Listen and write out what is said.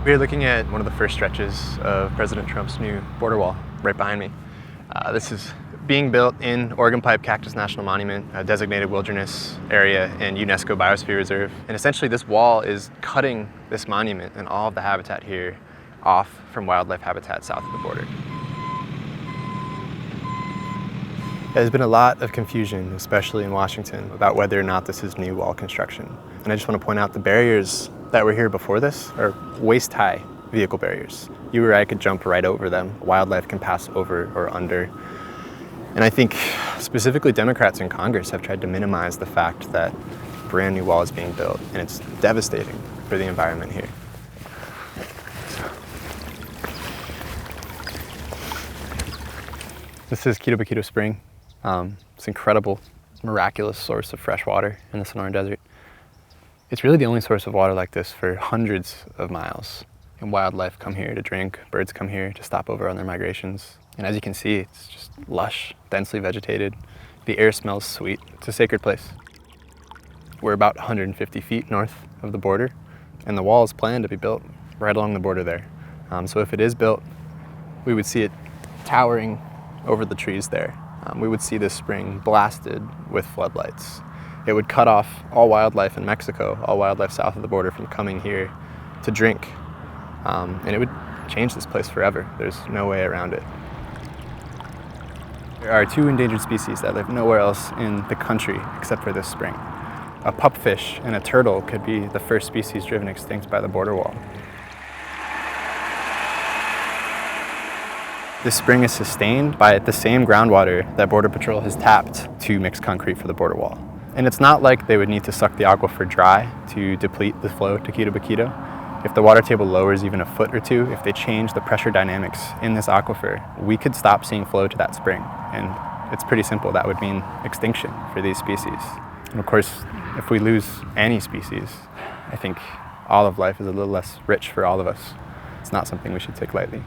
We're looking at one of the first stretches of President Trump's new border wall right behind me. This is being built in Oregon Pipe Cactus National Monument, a designated wilderness area and UNESCO Biosphere Reserve. And essentially this wall is cutting this monument and all of the habitat here off from wildlife habitat south of the border. There's been a lot of confusion, especially in Washington, about whether or not this is new wall construction. And I just want to point out the barriers that were here before this are waist-high vehicle barriers. You or I could jump right over them. Wildlife can pass over or under. And I think specifically Democrats in Congress have tried to minimize the fact that a brand new wall is being built, and it's devastating for the environment here. This is Quito Baquito Spring. It's an incredible, miraculous source of fresh water in the Sonoran Desert. It's really the only source of water like this for hundreds of miles. And wildlife come here to drink, birds come here to stop over on their migrations. And as you can see, it's just lush, densely vegetated. The air smells sweet. It's a sacred place. We're about 150 feet north of the border, and the wall is planned to be built right along the border there. So if it is built, we would see it towering over the trees there. We would see this spring blasted with floodlights. It would cut off all wildlife in Mexico, all wildlife south of the border from coming here to drink. And it would change this place forever. There's no way around it. There are two endangered species that live nowhere else in the country except for this spring. A pupfish and a turtle could be the first species driven extinct by the border wall. This spring is sustained by the same groundwater that Border Patrol has tapped to mix concrete for the border wall. And it's not like they would need to suck the aquifer dry to deplete the flow to Quito Baquito. If the water table lowers even a foot or two, if they change the pressure dynamics in this aquifer, we could stop seeing flow to that spring. And it's pretty simple. That would mean extinction for these species. And of course, if we lose any species, I think all of life is a little less rich for all of us. It's not something we should take lightly.